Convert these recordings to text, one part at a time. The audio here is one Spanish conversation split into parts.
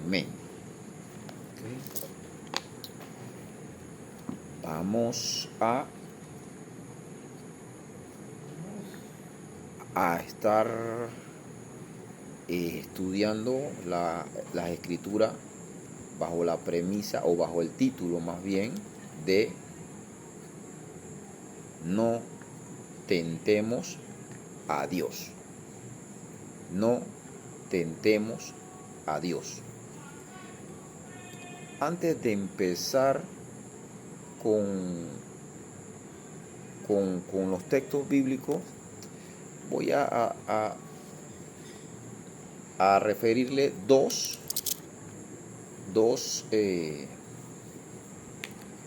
Amén. Okay. Vamos a estar estudiando las escrituras bajo la premisa o bajo el título más bien de no tentemos a Dios. No tentemos a Dios. Antes de empezar con los textos bíblicos, voy a referirle dos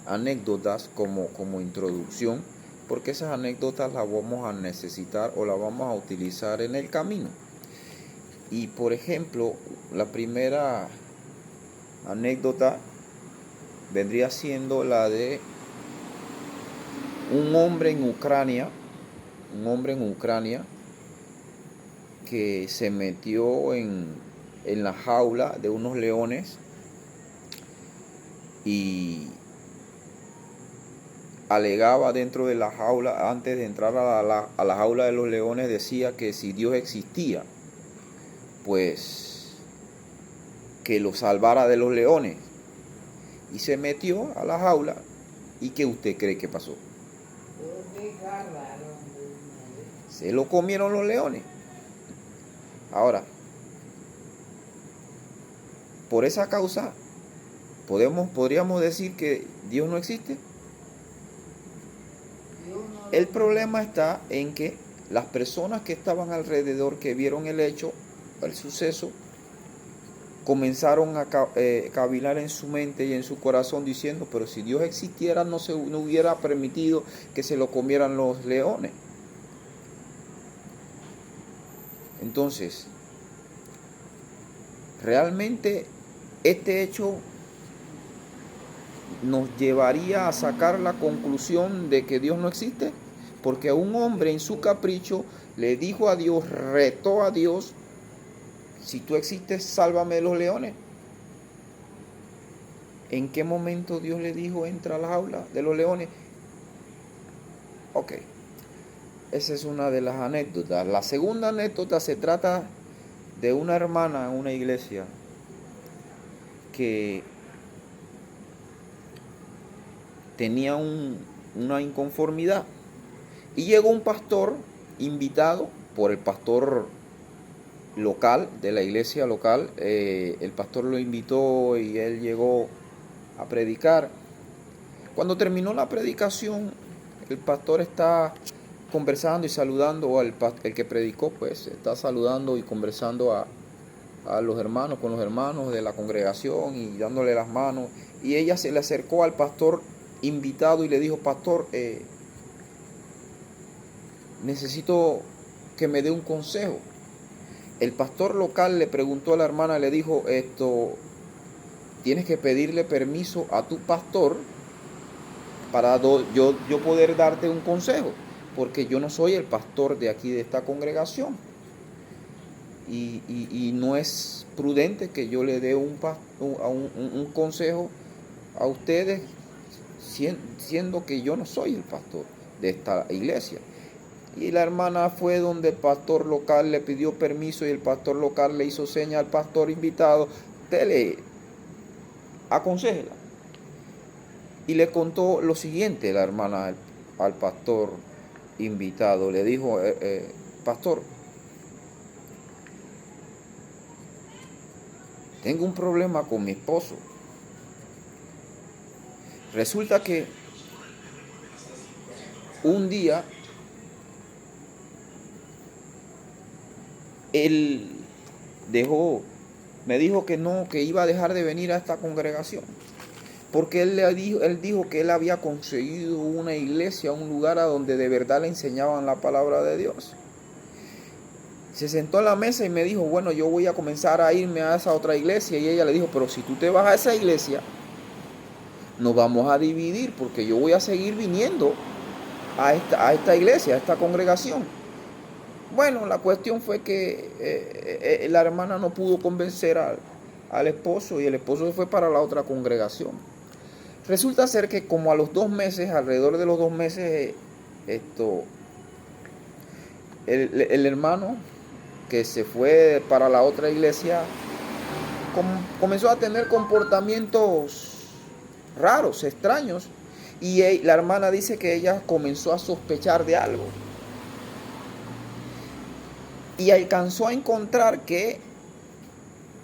anécdotas como introducción, porque esas anécdotas las vamos a necesitar o las vamos a utilizar en el camino. Y por ejemplo, la primera anécdota vendría siendo la de un hombre en Ucrania que se metió en la jaula de unos leones y alegaba dentro de la jaula, antes de entrar a la jaula de los leones, decía que si Dios existía, pues que lo salvara de los leones. Y se metió a la jaula. ¿Y qué usted cree que pasó? Se lo comieron los leones. Ahora, por esa causa, podríamos decir que Dios no existe. El problema está en que las personas que estaban alrededor, que vieron el hecho, el suceso, comenzaron a cavilar en su mente y en su corazón diciendo, pero si Dios existiera no hubiera permitido que se lo comieran los leones. Entonces, realmente este hecho nos llevaría a sacar la conclusión de que Dios no existe, porque un hombre en su capricho le dijo a Dios, retó a Dios: si tú existes, sálvame de los leones. ¿En qué momento Dios le dijo, entra a la jaula de los leones? Ok, esa es una de las anécdotas. La segunda anécdota se trata de una hermana en una iglesia que tenía una inconformidad. Y llegó un pastor invitado por el pastor local, de la iglesia local. El pastor lo invitó y él llegó a predicar. Cuando terminó la predicación, el pastor está conversando y saludando, o el que predicó pues está saludando y conversando a los hermanos, con los hermanos de la congregación y dándole las manos. Y ella se le acercó al pastor invitado y le dijo: pastor, necesito que me dé un consejo. El pastor local le preguntó a la hermana, le dijo: tienes que pedirle permiso a tu pastor para yo poder darte un consejo, porque yo no soy el pastor de aquí de esta congregación y no es prudente que yo le dé un consejo a ustedes siendo que yo no soy el pastor de esta iglesia. Y la hermana fue donde el pastor local le pidió permiso y el pastor local le hizo seña al pastor invitado: dele, aconsejela. Y le contó lo siguiente la hermana al pastor invitado. Le dijo: pastor, tengo un problema con mi esposo. Resulta que un día él me dijo que no, que iba a dejar de venir a esta congregación, porque él dijo que él había conseguido una iglesia, un lugar a donde de verdad le enseñaban la palabra de Dios. Se sentó a la mesa y me dijo: bueno, yo voy a comenzar a irme a esa otra iglesia. Y ella le dijo: pero si tú te vas a esa iglesia, nos vamos a dividir, porque yo voy a seguir viniendo a esta iglesia, a esta congregación. Bueno, la cuestión fue que la hermana no pudo convencer al esposo y el esposo se fue para la otra congregación. Resulta ser que como a los 2 meses, alrededor de los 2 meses, el hermano que se fue para la otra iglesia comenzó a tener comportamientos raros, extraños, y la hermana dice que ella comenzó a sospechar de algo y alcanzó a encontrar que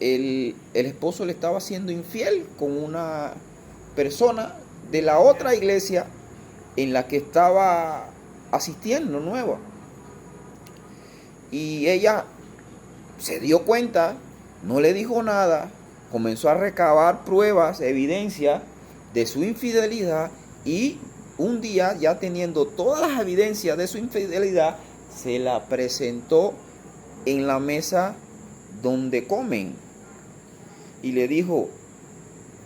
el esposo le estaba siendo infiel con una persona de la otra iglesia en la que estaba asistiendo nueva. Y ella se dio cuenta, no le dijo nada, comenzó a recabar pruebas, evidencia de su infidelidad, y un día, ya teniendo todas las evidencias de su infidelidad, se la presentó en la mesa donde comen y le dijo: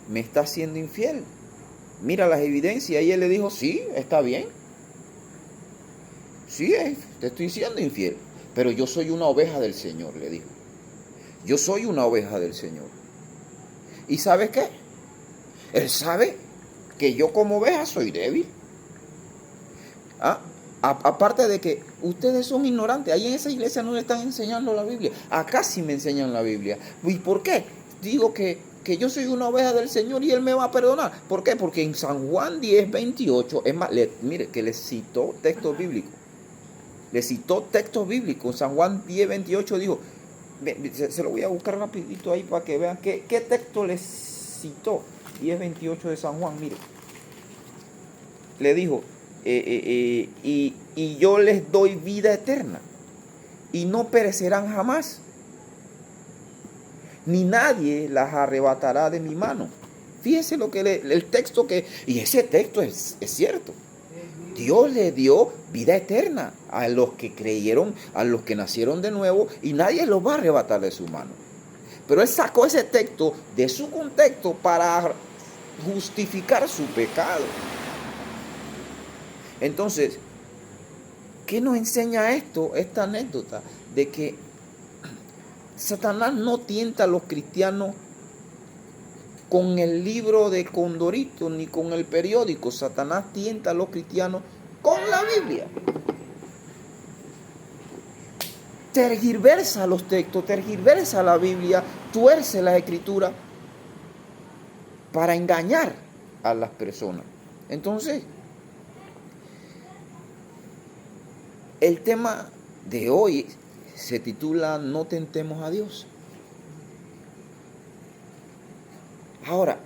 me estás siendo infiel, mira las evidencias. Y él le dijo: sí, está bien, sí, te estoy siendo infiel, pero yo soy una oveja del Señor, le dijo. Yo soy una oveja del Señor. ¿Y sabes qué? Él sabe que yo como oveja soy débil. Aparte de que ustedes son ignorantes, ahí en esa iglesia no le están enseñando la Biblia. Acá sí me enseñan la Biblia. ¿Y por qué? Digo que yo soy una oveja del Señor y Él me va a perdonar. ¿Por qué? Porque en San Juan 10:28, es más, mire que le citó textos bíblicos. Le citó textos bíblicos. San Juan 10:28 dijo, se lo voy a buscar rapidito ahí para que vean qué texto le citó. 10:28 de San Juan, mire. Le dijo: y yo les doy vida eterna y no perecerán jamás, ni nadie las arrebatará de mi mano. Fíjese lo que el texto y ese texto es cierto. Dios le dio vida eterna a los que creyeron, a los que nacieron de nuevo, y nadie los va a arrebatar de su mano. Pero él sacó ese texto de su contexto para justificar su pecado. Entonces, ¿qué nos enseña esto, esta anécdota? De que Satanás no tienta a los cristianos con el libro de Condorito ni con el periódico. Satanás tienta a los cristianos con la Biblia. Tergiversa los textos, tergiversa la Biblia, tuerce las escrituras para engañar a las personas. Entonces, el tema de hoy se titula No tentemos a Dios. Ahora,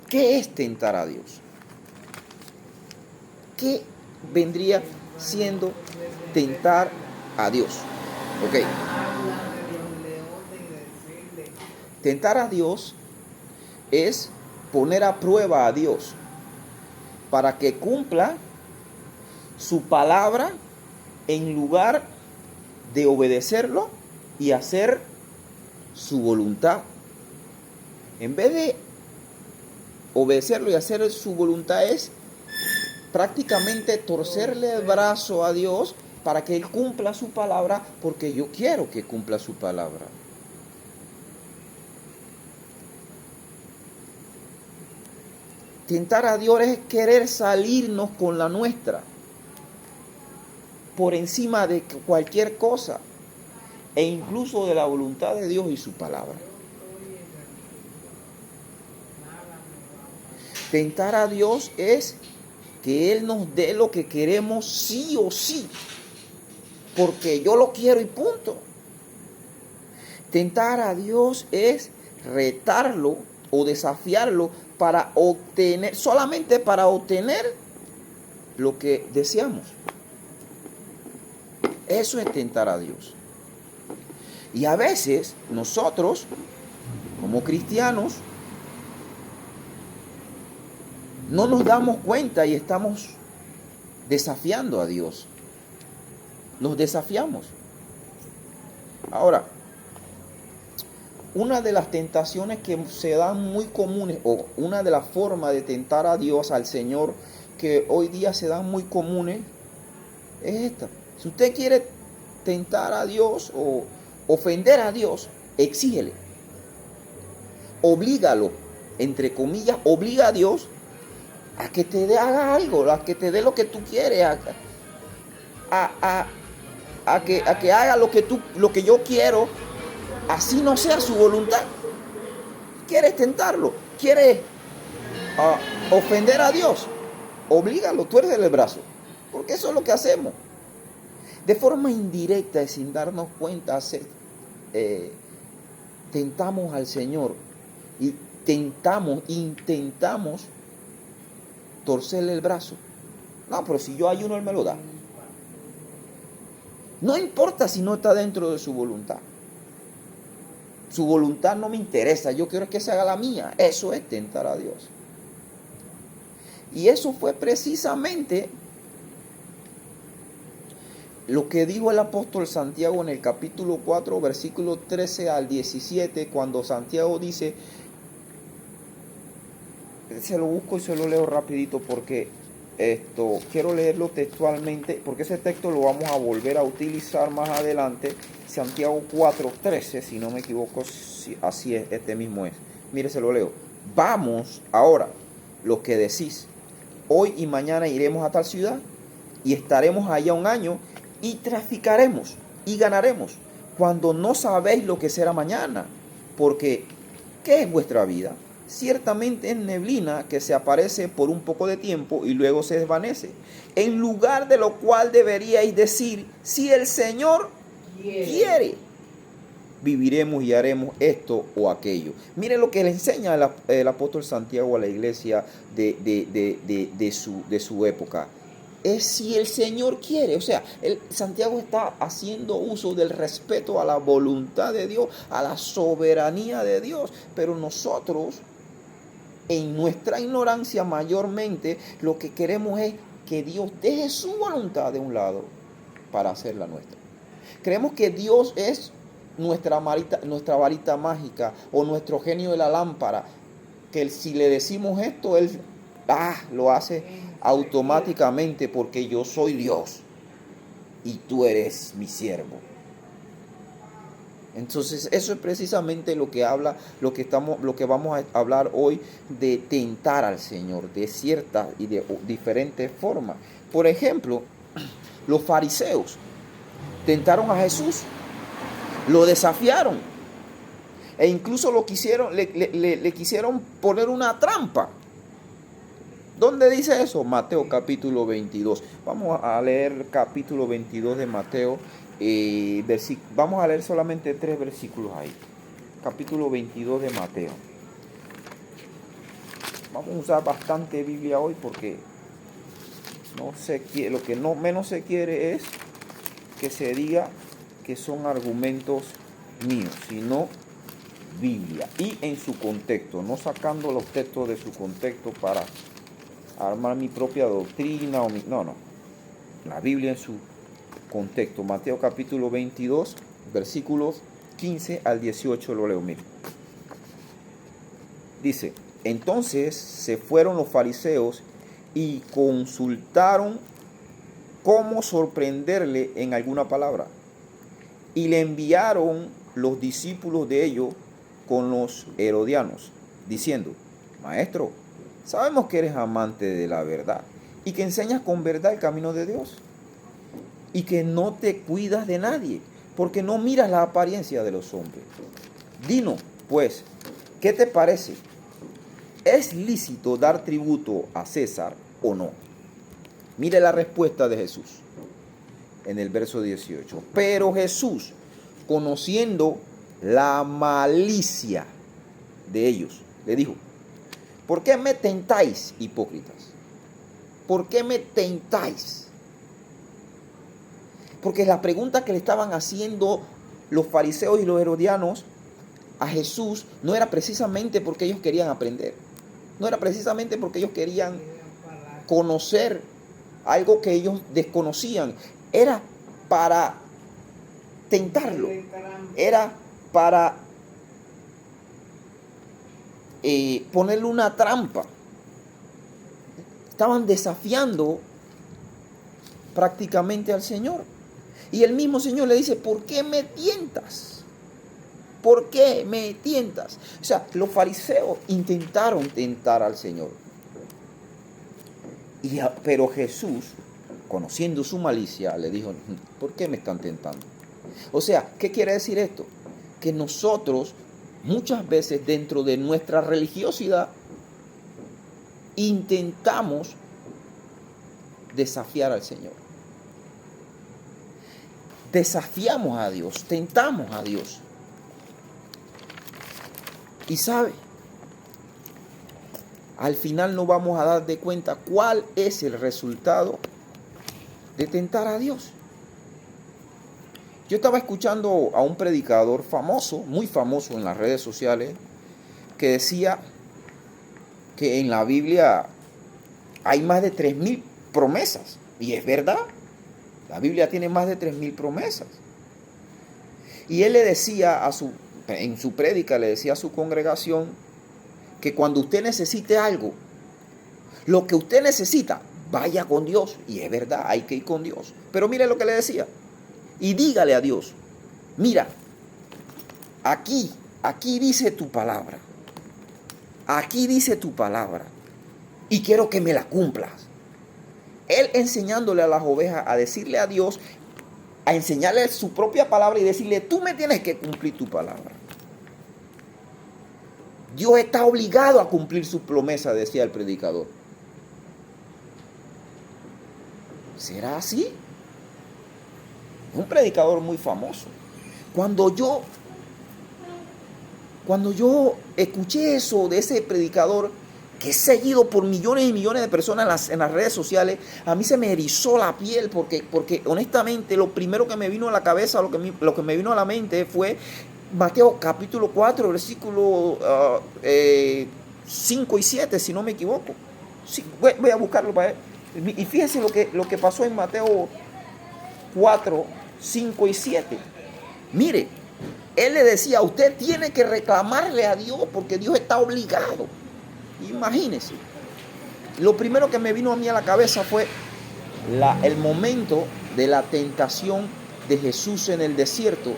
¿qué es tentar a Dios? ¿Qué vendría siendo tentar a Dios? Ok. Tentar a Dios es poner a prueba a Dios para que cumpla su palabra en lugar de obedecerlo y hacer su voluntad. En vez de obedecerlo y hacer su voluntad, es prácticamente torcerle el brazo a Dios para que Él cumpla su palabra, porque yo quiero que cumpla su palabra. Tentar a Dios es querer salirnos con la nuestra por encima de cualquier cosa, e incluso de la voluntad de Dios y su palabra. Tentar a Dios es que Él nos dé lo que queremos sí o sí, porque yo lo quiero y punto. Tentar a Dios es retarlo o desafiarlo para obtener, solamente para obtener lo que deseamos. Eso es tentar a Dios. Y a veces nosotros, como cristianos, no nos damos cuenta y estamos desafiando a Dios. Nos desafiamos. Ahora, una de las tentaciones que se dan muy comunes, o una de las formas de tentar a Dios, al Señor, que hoy día se dan muy comunes, es esta. Si usted quiere tentar a Dios o ofender a Dios, exígele. oblígalo, entre comillas, obliga a Dios a que haga algo, a que te dé lo que tú quieres, a que haga lo que yo quiero, así no sea su voluntad. ¿Quieres tentarlo? ¿Quieres ofender a Dios? Oblígalo, tuércele el brazo, porque eso es lo que hacemos. De forma indirecta y sin darnos cuenta, tentamos al Señor y intentamos torcerle el brazo. No, pero si yo ayuno, Él me lo da. No importa si no está dentro de su voluntad. Su voluntad no me interesa, yo quiero que se haga la mía. Eso es tentar a Dios. Y eso fue precisamente lo que dijo el apóstol Santiago en el capítulo 4, versículo 13 al 17, cuando Santiago dice, se lo busco y se lo leo rapidito porque quiero leerlo textualmente, porque ese texto lo vamos a volver a utilizar más adelante. Santiago 4:13, si no me equivoco, así es, este mismo es. Mire, se lo leo. Vamos ahora, lo que decís, hoy y mañana iremos a tal ciudad y estaremos allá un año y traficaremos y ganaremos, cuando no sabéis lo que será mañana, porque ¿qué es vuestra vida? Ciertamente es neblina que se aparece por un poco de tiempo y luego se desvanece. En lugar de lo cual deberíais decir, si el Señor quiere, viviremos y haremos esto o aquello. Miren lo que le enseña el apóstol Santiago a la iglesia de su época. Es si el Señor quiere. O sea, Santiago está haciendo uso del respeto a la voluntad de Dios, a la soberanía de Dios. Pero nosotros, en nuestra ignorancia mayormente, lo que queremos es que Dios deje su voluntad de un lado para hacer la nuestra. Creemos que Dios es nuestra varita mágica o nuestro genio de la lámpara, que si le decimos esto, Él lo hace automáticamente porque yo soy Dios y tú eres mi siervo. Entonces eso es precisamente lo que habla, lo que vamos a hablar hoy, de tentar al Señor de ciertas y de diferentes formas. Por ejemplo, los fariseos tentaron a Jesús, lo desafiaron e incluso le quisieron poner una trampa. ¿Dónde dice eso? Mateo capítulo 22. Vamos a leer capítulo 22 de Mateo. Vamos a leer solamente 3 versículos ahí. Capítulo 22 de Mateo. Vamos a usar bastante Biblia hoy porque lo que menos se quiere es que se diga que son argumentos míos, sino Biblia. Y en su contexto, no sacando los textos de su contexto para armar mi propia doctrina no. La Biblia en su contexto. Mateo capítulo 22, versículos 15 al 18 lo leo. Mire. Dice, entonces se fueron los fariseos y consultaron cómo sorprenderle en alguna palabra. Y le enviaron los discípulos de ellos con los herodianos, diciendo, Maestro, sabemos que eres amante de la verdad y que enseñas con verdad el camino de Dios y que no te cuidas de nadie porque no miras la apariencia de los hombres. Dinos, pues, ¿qué te parece? ¿Es lícito dar tributo a César o no? Mire la respuesta de Jesús en el verso 18. Pero Jesús, conociendo la malicia de ellos, le dijo, ¿por qué me tentáis, hipócritas? ¿Por qué me tentáis? Porque la pregunta que le estaban haciendo los fariseos y los herodianos a Jesús no era precisamente porque ellos querían aprender. No era precisamente porque ellos querían conocer algo que ellos desconocían. Era para tentarlo. Era para ponerle una trampa. Estaban desafiando prácticamente al Señor. Y el mismo Señor le dice, ¿por qué me tientas? ¿Por qué me tientas? O sea, los fariseos intentaron tentar al Señor. Pero Jesús, conociendo su malicia, le dijo, ¿por qué me están tentando? O sea, ¿qué quiere decir esto? Que nosotros muchas veces dentro de nuestra religiosidad intentamos desafiar al Señor. Desafiamos a Dios, tentamos a Dios. Y sabe, al final nos vamos a dar de cuenta cuál es el resultado de tentar a Dios. Yo estaba escuchando a un predicador famoso, muy famoso en las redes sociales, que decía que en la Biblia hay más de 3.000 promesas. Y es verdad, la Biblia tiene más de 3.000 promesas. Y él le decía en su prédica, le decía a su congregación que cuando usted necesite algo, lo que usted necesita, vaya con Dios. Y es verdad, hay que ir con Dios. Pero mire lo que le decía. Y dígale a Dios, mira, aquí dice tu palabra. Aquí dice tu palabra. Y quiero que me la cumplas. Él enseñándole a las ovejas a decirle a Dios, a enseñarle su propia palabra y decirle, tú me tienes que cumplir tu palabra. Dios está obligado a cumplir su promesa, decía el predicador. ¿Será así? Un predicador muy famoso. Cuando yo escuché eso de ese predicador, que es seguido por millones y millones de personas en las redes sociales, a mí se me erizó la piel porque honestamente lo primero que me vino a la cabeza, lo que me vino a la mente fue Mateo capítulo 4, versículos 5 y 7, si no me equivoco. Sí, voy a buscarlo para ver. Y fíjense lo que pasó en Mateo 4, 5 y 7. Mire, él le decía, usted tiene que reclamarle a Dios porque Dios está obligado. Imagínense. Lo primero que me vino a mí a la cabeza fue el momento de la tentación de Jesús en el desierto,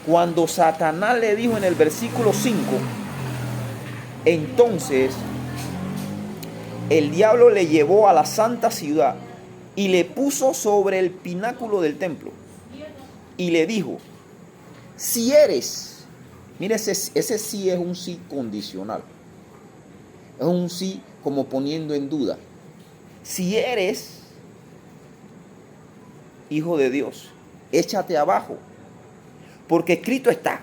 cuando Satanás le dijo en el versículo 5, entonces el diablo le llevó a la santa ciudad y le puso sobre el pináculo del templo y le dijo, si eres, mire, ese sí es un sí condicional, es un sí como poniendo en duda, si eres hijo de Dios, échate abajo, porque escrito está,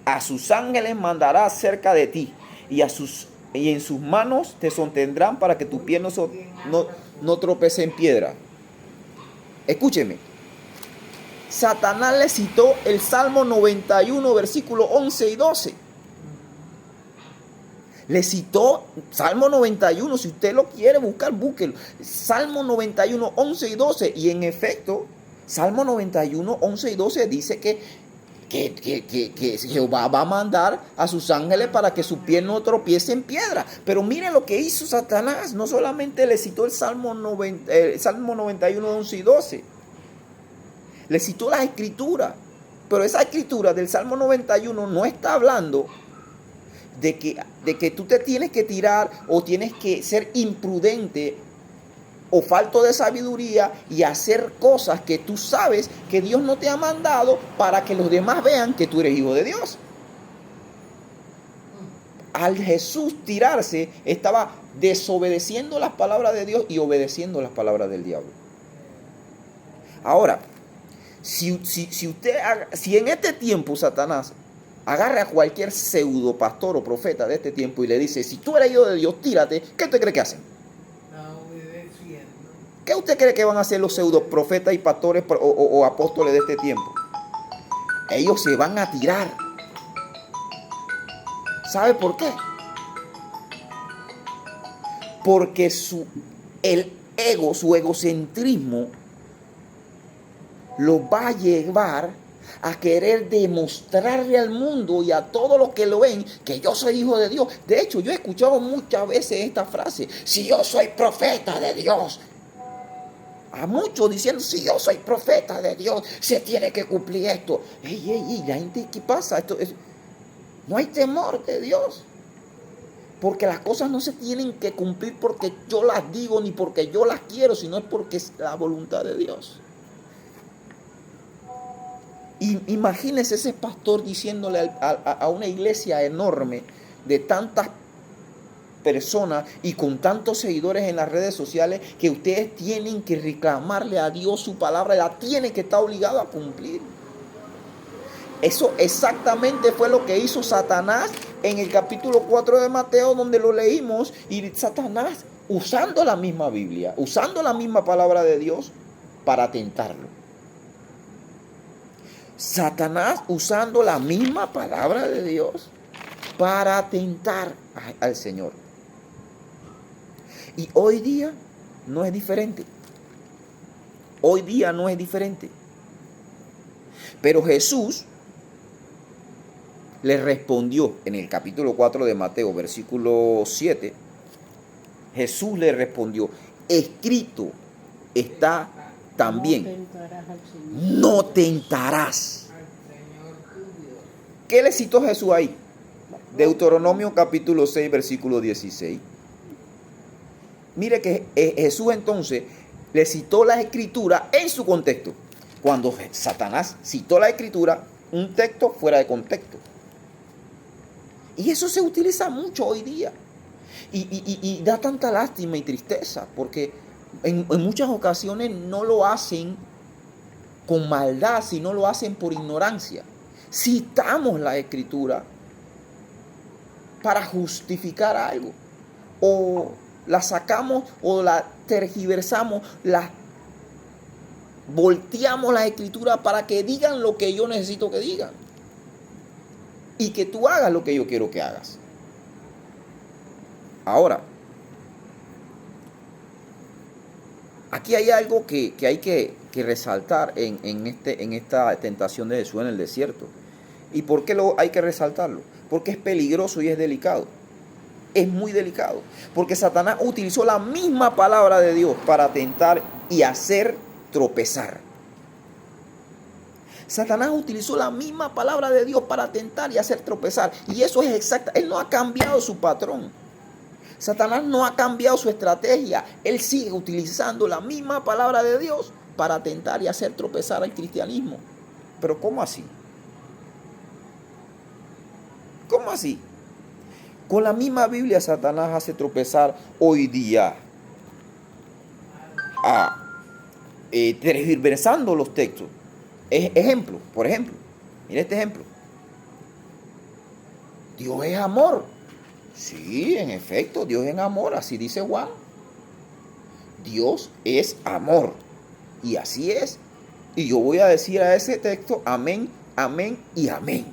a sus ángeles mandará cerca de ti y en sus manos te sostendrán para que tu pie no tropece en piedra. Escúcheme. Satanás le citó el Salmo 91, versículos 11 y 12. Le citó Salmo 91, si usted lo quiere buscar, búsquelo. Salmo 91, 11 y 12. Y en efecto, Salmo 91, 11 y 12 dice que Jehová va a mandar a sus ángeles para que su pie no tropiece en piedra. Pero mire lo que hizo Satanás. No solamente le citó el Salmo 91, 11 y 12. Le citó la escritura. Pero esa escritura del Salmo 91 no está hablando de que tú te tienes que tirar o tienes que ser imprudente o falto de sabiduría y hacer cosas que tú sabes que Dios no te ha mandado para que los demás vean que tú eres hijo de Dios. Al Jesús tirarse, estaba desobedeciendo las palabras de Dios y obedeciendo las palabras del diablo. Ahora, si en este tiempo Satanás agarra a cualquier pseudo pastor o profeta de este tiempo y le dice, si tú eres hijo de Dios, tírate, ¿qué usted cree que hacen? ¿Qué usted cree que van a hacer los pseudo profetas y pastores o apóstoles de este tiempo? Ellos se van a tirar. ¿Sabe por qué? Porque el ego, su egocentrismo, lo va a llevar a querer demostrarle al mundo y a todos los que lo ven que yo soy hijo de Dios. De hecho, yo he escuchado muchas veces esta frase, si yo soy profeta de Dios. A muchos diciendo, si yo soy profeta de Dios, se tiene que cumplir esto. La gente, ¿qué pasa? No hay temor de Dios. Porque las cosas no se tienen que cumplir porque yo las digo ni porque yo las quiero, sino es porque es la voluntad de Dios. Y imagínese ese pastor diciéndole a una iglesia enorme de tantas personas y con tantos seguidores en las redes sociales que ustedes tienen que reclamarle a Dios su palabra, la tiene que estar obligado a cumplir. Eso exactamente fue lo que hizo Satanás en el capítulo 4 de Mateo, donde lo leímos, y Satanás usando la misma Biblia, usando la misma palabra de Dios para tentarlo. Satanás usando la misma palabra de Dios para tentar al Señor. Y hoy día no es diferente. Hoy día no es diferente. Pero Jesús le respondió en el capítulo 4 de Mateo, versículo 7. Jesús le respondió, escrito está también, no tentarás. ¿Qué le citó Jesús ahí? Deuteronomio capítulo 6, versículo 16. Mire que Jesús entonces le citó la escritura en su contexto. Cuando Satanás citó la escritura, un texto fuera de contexto. Y eso se utiliza mucho hoy día. Y da tanta lástima y tristeza, porque en muchas ocasiones no lo hacen con maldad, sino lo hacen por ignorancia. Citamos la escritura para justificar algo, o la sacamos o la tergiversamos, la volteamos la escritura para que digan lo que yo necesito que digan y que tú hagas lo que yo quiero que hagas. Ahora, aquí hay algo que hay que resaltar en esta tentación de Jesús en el desierto. ¿Y por qué hay que resaltarlo? Porque es peligroso y es delicado. Es muy delicado. Porque Satanás utilizó la misma palabra de Dios para tentar y hacer tropezar. Satanás utilizó la misma palabra de Dios para tentar y hacer tropezar. Y eso es exacto. Él no ha cambiado su patrón. Satanás no ha cambiado su estrategia. Él sigue utilizando la misma palabra de Dios para tentar y hacer tropezar al cristianismo. Pero ¿cómo así? ¿Cómo así? Con la misma Biblia Satanás hace tropezar hoy día, tergiversando los textos. Ejemplo, por ejemplo, mira este ejemplo. Dios es amor. Sí, en efecto, Dios es amor, así dice Juan. Dios es amor. Y así es. Y yo voy a decir a ese texto, amén, amén y amén.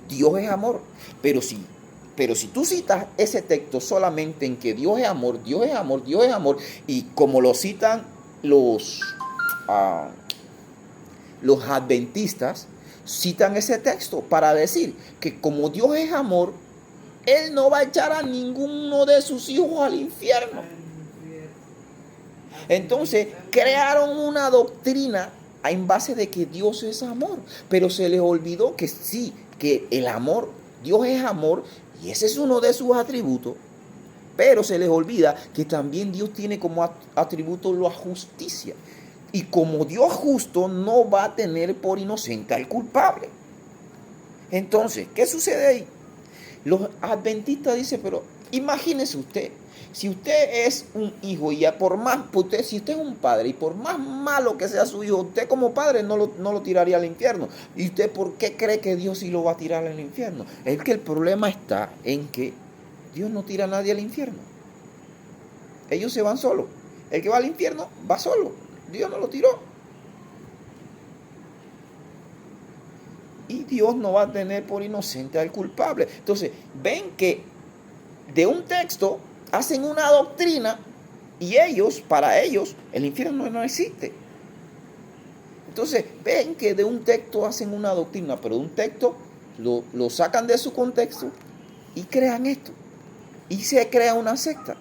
Dios es amor. Pero si tú citas ese texto solamente en que Dios es amor, Dios es amor, Dios es amor, y como lo citan los adventistas, citan ese texto para decir que como Dios es amor, Él no va a echar a ninguno de sus hijos al infierno. Entonces crearon una doctrina en base de que Dios es amor, pero se les olvidó que sí, que el amor, Dios es amor, y ese es uno de sus atributos, pero se les olvida que también Dios tiene como atributo la justicia. Y como Dios justo, no va a tener por inocente al culpable. Entonces, ¿qué sucede ahí? Los adventistas dicen, pero imagínese usted, si usted es un hijo y si usted es un padre y por más malo que sea su hijo, usted como padre no lo tiraría al infierno. ¿Y usted por qué cree que Dios sí lo va a tirar al infierno? Es que el problema está en que Dios no tira a nadie al infierno. Ellos se van solos. El que va al infierno va solo. Dios no lo tiró. Y Dios no va a tener por inocente al culpable. Entonces, ven que de un texto hacen una doctrina y para ellos, el infierno no existe. Entonces, ven que de un texto hacen una doctrina, pero de un texto lo sacan de su contexto y crean esto. Y se crea una secta.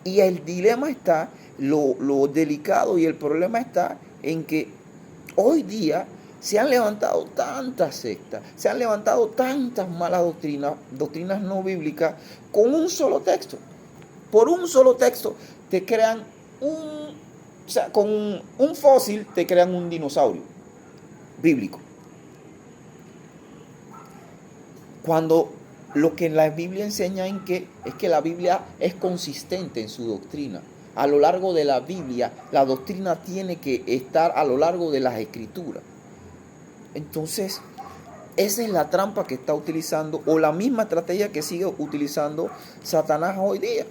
Y el dilema está, lo delicado y el problema está en que hoy día Se han levantado tantas sectas, se han levantado tantas malas doctrinas no bíblicas, con un solo texto. Por un solo texto te crean con un fósil te crean un dinosaurio bíblico. Cuando lo que la Biblia enseña es que la Biblia es consistente en su doctrina. A lo largo de la Biblia, la doctrina tiene que estar a lo largo de las Escrituras. Entonces, esa es la trampa que está utilizando, o la misma estrategia que sigue utilizando Satanás hoy día.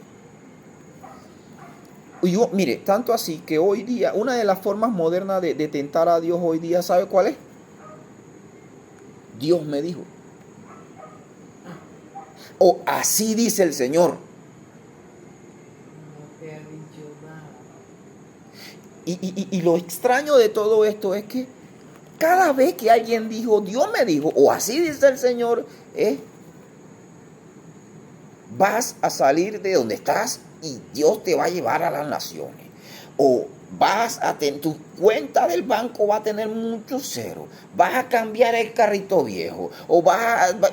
Y mire, tanto así que hoy día, una de las formas modernas de tentar a Dios hoy día, ¿sabe cuál es? Dios me dijo. O así dice el Señor. No te ha dicho nada. Y lo extraño de todo esto es que cada vez que alguien dijo, Dios me dijo, o así dice el Señor, vas a salir de donde estás y Dios te va a llevar a las naciones. O vas a tener, tu cuenta del banco va a tener mucho cero. Vas a cambiar el carrito viejo. O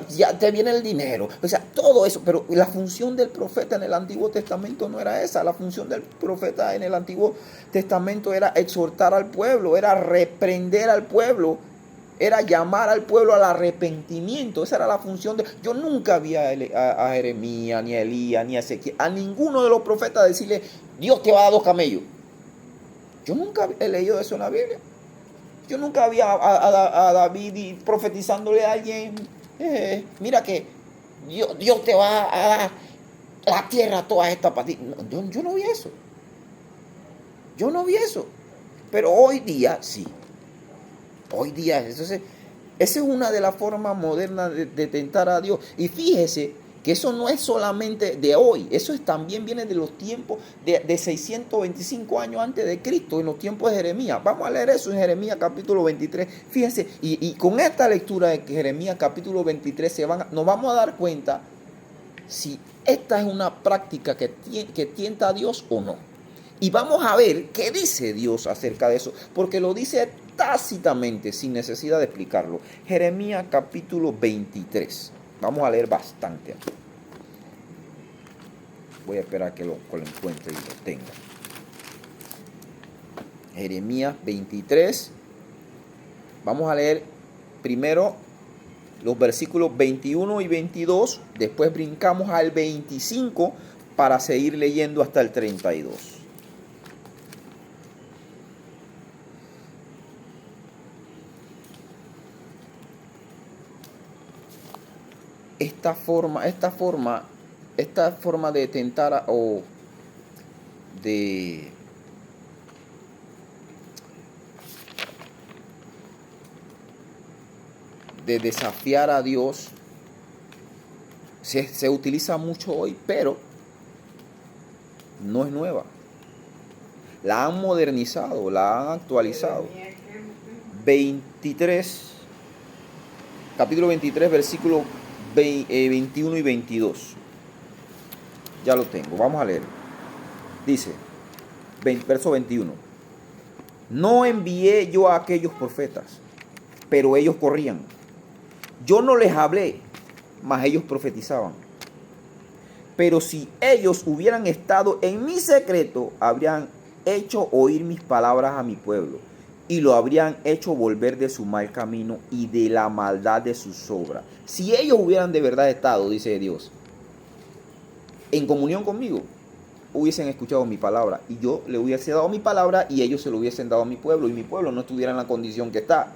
ya te viene el dinero. O sea, todo eso. Pero la función del profeta en el Antiguo Testamento no era esa. La función del profeta en el Antiguo Testamento era exhortar al pueblo, era reprender al pueblo, era llamar al pueblo al arrepentimiento. Esa era la función de... Yo nunca vi a Jeremías, ni a Elías, ni a Ezequiel, a ninguno de los profetas decirle, Dios te va a dar 2 camellos. Yo nunca he leído eso en la Biblia. Yo nunca vi a David profetizándole a alguien, mira que Dios te va a dar la tierra toda esta para ti. No, yo no vi eso. Yo no vi eso. Pero hoy día sí. Hoy día, entonces, esa es una de las formas modernas de tentar a Dios. Y fíjese que eso no es solamente de hoy, eso también viene de los tiempos de 625 años antes de Cristo, en los tiempos de Jeremías. Vamos a leer eso en Jeremías capítulo 23. Fíjense, y con esta lectura de Jeremías capítulo 23 nos vamos a dar cuenta si esta es una práctica que tienta a Dios o no. Y vamos a ver qué dice Dios acerca de eso, porque lo dice tácitamente, sin necesidad de explicarlo. Jeremías capítulo 23. Vamos a leer bastante aquí. Voy a esperar que lo encuentre y lo tenga. Jeremías 23. Vamos a leer primero los versículos 21 y 22. Después brincamos al 25 para seguir leyendo hasta el 32. Esta forma de tentar o de desafiar a Dios se utiliza mucho hoy, pero no es nueva. La han modernizado, la han actualizado. 23, capítulo 23, versículo 21 y 22. Ya lo tengo, vamos a leer. Dice, verso 21. No envié yo a aquellos profetas, pero ellos corrían. Yo no les hablé, mas ellos profetizaban. Pero si ellos hubieran estado en mi secreto, habrían hecho oír mis palabras a mi pueblo, y lo habrían hecho volver de su mal camino y de la maldad de sus obras. Si ellos hubieran de verdad estado, dice Dios, en comunión conmigo, hubiesen escuchado mi palabra, y yo le hubiese dado mi palabra, y ellos se lo hubiesen dado a mi pueblo, y mi pueblo no estuviera en la condición que está.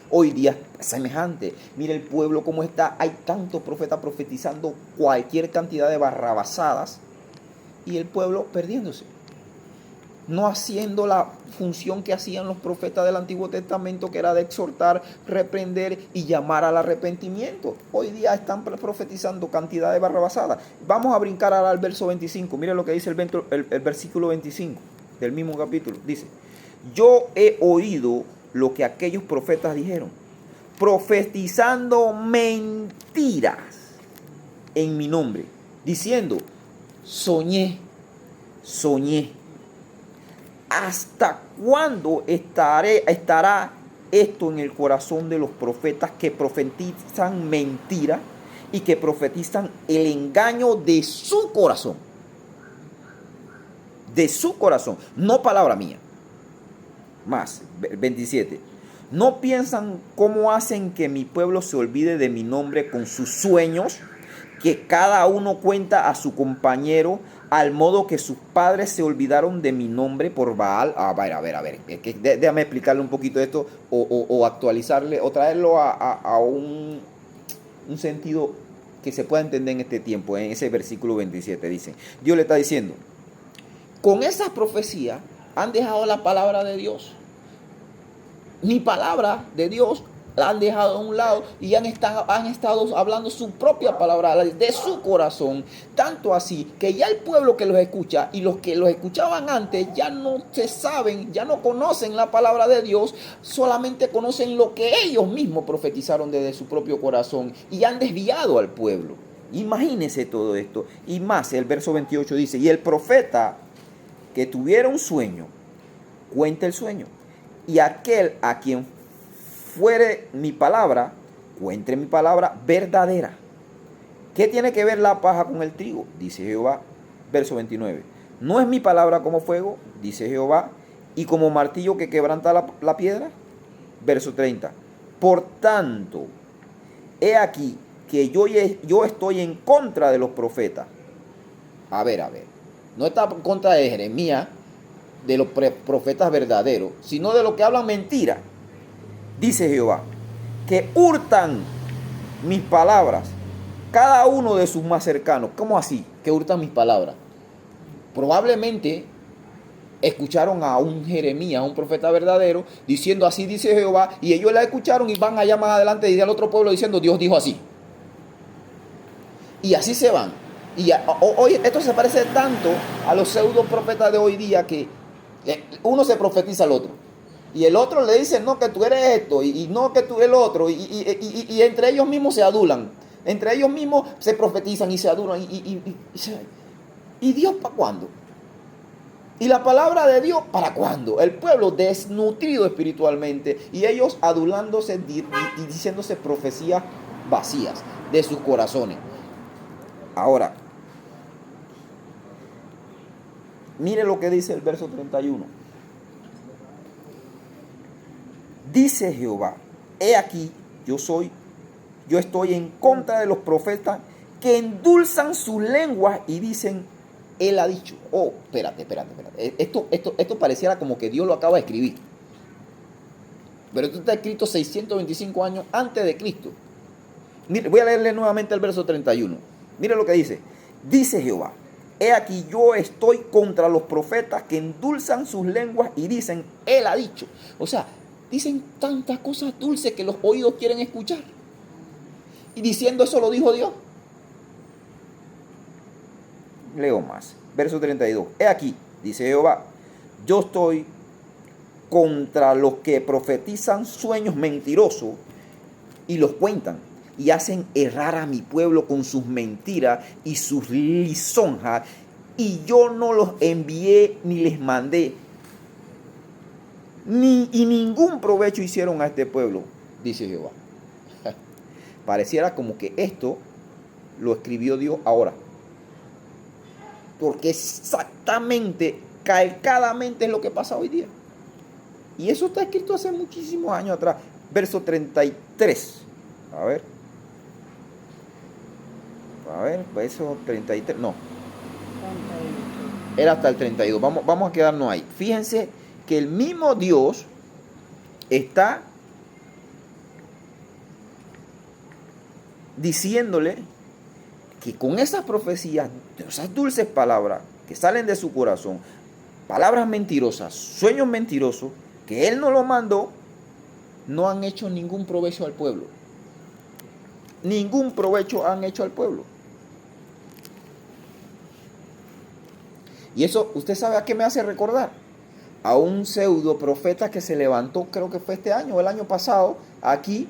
Hoy día es semejante. Mira el pueblo cómo está. Hay tantos profetas profetizando cualquier cantidad de barrabasadas, y el pueblo perdiéndose, no haciendo la función que hacían los profetas del Antiguo Testamento, que era de exhortar, reprender y llamar al arrepentimiento. Hoy día están profetizando cantidad de barrabasadas. Vamos a brincar ahora al verso 25. Mire lo que dice el versículo 25 del mismo capítulo. Dice, yo he oído lo que aquellos profetas dijeron, profetizando mentiras en mi nombre, diciendo, soñé. ¿Hasta cuándo estará esto en el corazón de los profetas que profetizan mentira y que profetizan el engaño de su corazón. De su corazón, no palabra mía. Más, 27. ¿No piensan cómo hacen que mi pueblo se olvide de mi nombre con sus sueños, que cada uno cuenta a su compañero, al modo que sus padres se olvidaron de mi nombre por Baal? A ver. Déjame explicarle un poquito esto o actualizarle o traerlo a un sentido que se pueda entender en este tiempo. En ese versículo 27 dice, Dios le está diciendo, con esas profecías han dejado la palabra de Dios. Mi palabra de Dios la han dejado a un lado y han estado hablando su propia palabra de su corazón. Tanto así que ya el pueblo que los escucha y los que los escuchaban antes ya no se saben, ya no conocen la palabra de Dios, solamente conocen lo que ellos mismos profetizaron desde su propio corazón y han desviado al pueblo. Imagínense todo esto. Y más, el verso 28 dice, y el profeta que tuviera un sueño, cuente el sueño. Y aquel a quien fuere mi palabra, cuente mi palabra verdadera. ¿Qué tiene que ver la paja con el trigo? Dice Jehová. Verso 29. ¿No es mi palabra como fuego? Dice Jehová. Y como martillo que quebranta la piedra. Verso 30. Por tanto, he aquí que yo estoy en contra de los profetas. A ver. No está en contra de Jeremías, de los profetas verdaderos, sino de los que hablan mentira. Dice Jehová, que hurtan mis palabras, cada uno de sus más cercanos. ¿Cómo así? Que hurtan mis palabras. Probablemente escucharon a un Jeremías, a un profeta verdadero, diciendo así dice Jehová, y ellos la escucharon y van allá más adelante y al otro pueblo diciendo Dios dijo así. Y así se van. Y hoy esto se parece tanto a los pseudo profetas de hoy día que uno se profetiza al otro. Y el otro le dice, no, que tú eres esto, y no, que tú eres el otro. Y entre ellos mismos se adulan. Entre ellos mismos se profetizan y se adulan. ¿Y Dios para cuándo? ¿Y la palabra de Dios para cuándo? El pueblo desnutrido espiritualmente y ellos adulándose y diciéndose profecías vacías de sus corazones. Ahora, mire lo que dice el verso 31. Dice Jehová, he aquí, yo estoy en contra de los profetas que endulzan sus lenguas y dicen, él ha dicho. Oh, espérate. Esto pareciera como que Dios lo acaba de escribir. Pero esto está escrito 625 años antes de Cristo. Mire, voy a leerle nuevamente el verso 31. Mire lo que dice. Dice Jehová, he aquí yo estoy contra los profetas que endulzan sus lenguas y dicen, él ha dicho. O sea, dicen tantas cosas dulces que los oídos quieren escuchar. Y diciendo eso lo dijo Dios. Leo más. Verso 32. He aquí, dice Jehová, yo estoy contra los que profetizan sueños mentirosos y los cuentan y hacen errar a mi pueblo con sus mentiras y sus lisonjas, y yo no los envié ni les mandé, y ningún provecho hicieron a este pueblo, dice Jehová. Pareciera como que esto lo escribió Dios ahora, porque exactamente, calcadamente es lo que pasa hoy día. Y eso está escrito hace muchísimos años atrás. Verso 33. A ver, verso 33. No. Era hasta el 32. Vamos a quedarnos ahí. Fíjense que el mismo Dios está diciéndole que con esas profecías, esas dulces palabras que salen de su corazón, palabras mentirosas, sueños mentirosos, que Él no lo mandó, no han hecho ningún provecho al pueblo. Ningún provecho han hecho al pueblo. Y eso, ¿usted sabe a qué me hace recordar? A un pseudo profeta que se levantó, creo que fue este año o el año pasado, aquí,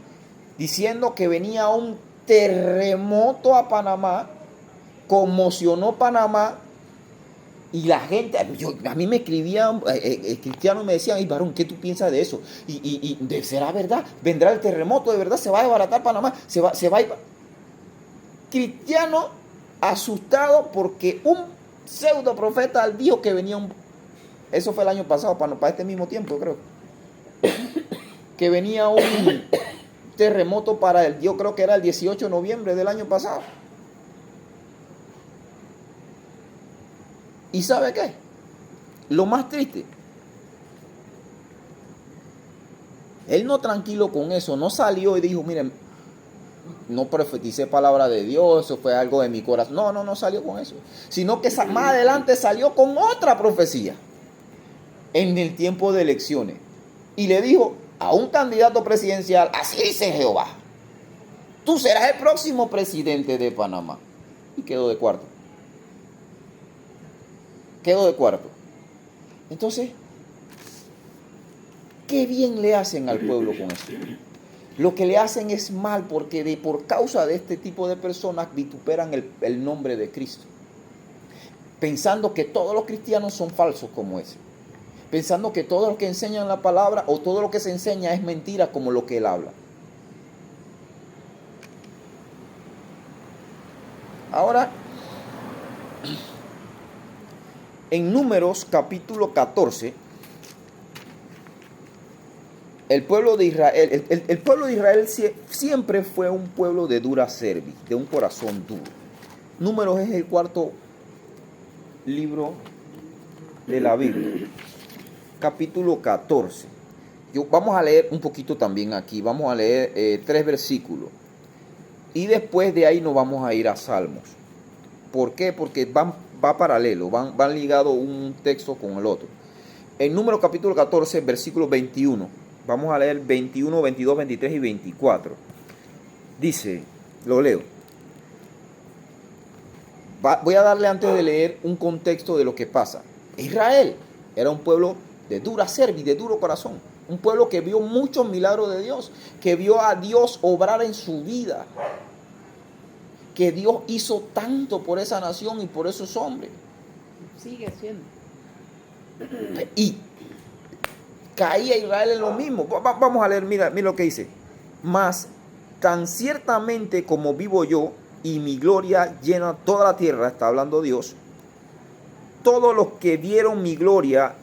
diciendo que venía un terremoto a Panamá, conmocionó Panamá, Y la gente, a mí me escribían cristianos, me decían, varón, ¿qué tú piensas de eso? ¿Será verdad? ¿Vendrá el terremoto? ¿De verdad se va a desbaratar Panamá? Se va a ir? Cristiano asustado porque un pseudo profeta dijo que venía un... Eso fue el año pasado, para este mismo tiempo, creo. Que venía un terremoto yo creo que era el 18 de noviembre del año pasado. ¿Y sabe qué? Lo más triste, él no tranquilo con eso, no salió y dijo, miren, no profeticé palabra de Dios, eso fue algo de mi corazón. No salió con eso. Sino que más adelante salió con otra profecía en el tiempo de elecciones. Y le dijo a un candidato presidencial, así dice Jehová, tú serás el próximo presidente de Panamá. Y quedó de cuarto. Entonces, ¿qué bien le hacen al pueblo con eso? Lo que le hacen es mal porque por causa de este tipo de personas vituperan el nombre de Cristo. Pensando que todos los cristianos son falsos como ese. Pensando que todos los que enseñan la palabra o todo lo que se enseña es mentira como lo que él habla. Ahora, en Números capítulo 14, el pueblo de Israel siempre fue un pueblo de dura cerviz, de un corazón duro. Números es el cuarto libro de la Biblia, capítulo 14. Vamos a leer un poquito también aquí, vamos a leer 3 versículos. Y después de ahí nos vamos a ir a Salmos. ¿Por qué? Porque va paralelo, van ligados un texto con el otro. En Números capítulo 14, versículo 21. Vamos a leer 21, 22, 23 y 24. Dice, lo leo. Voy a darle antes de leer un contexto de lo que pasa. Israel era un pueblo de dura cerviz, de duro corazón. Un pueblo que vio muchos milagros de Dios, que vio a Dios obrar en su vida. Que Dios hizo tanto por esa nación y por esos hombres. Sigue haciendo. Y caía Israel en lo mismo. Vamos a leer, mira lo que dice. Mas tan ciertamente como vivo yo y mi gloria llena toda la tierra, está hablando Dios, todos los que vieron mi gloria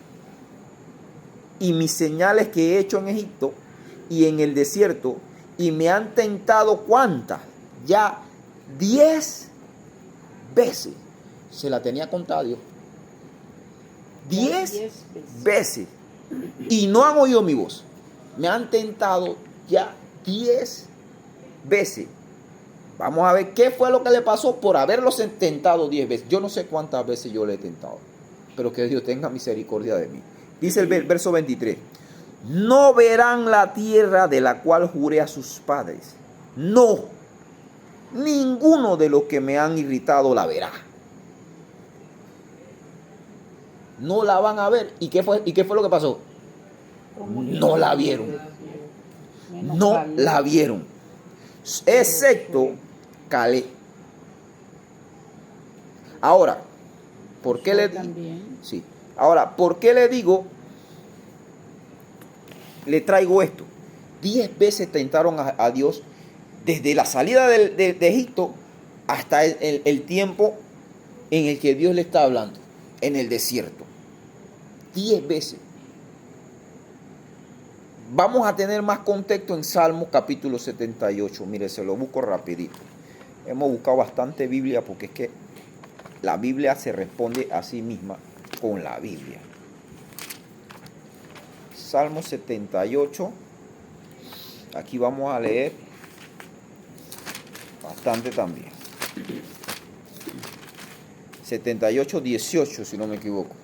y mis señales que he hecho en Egipto y en el desierto, y me han tentado, ¿cuántas? Ya 10 veces. Se la tenía contada Dios. 10 veces. Y no han oído mi voz. Me han tentado ya 10 veces. Vamos a ver qué fue lo que le pasó por haberlos tentado 10 veces. Yo no sé cuántas veces yo le he tentado, pero que Dios tenga misericordia de mí. Dice el verso 23. No verán la tierra de la cual juré a sus padres. No. Ninguno de los que me han irritado la verá. No la van a ver. ¿Y qué fue lo que pasó? No la vieron. No la vieron. Excepto Caleb. Ahora, ¿por qué le digo? Sí. Ahora, ¿por qué le digo? Le traigo esto. 10 veces tentaron a Dios desde la salida de Egipto hasta el tiempo en el que Dios le está hablando, en el desierto. 10 veces. Vamos a tener más contexto en Salmos capítulo 78. Mire, se lo busco rapidito. Hemos buscado bastante Biblia porque es que la Biblia se responde a sí misma con la Biblia. Salmo 78. Aquí vamos a leer bastante también. 78, 18, si no me equivoco.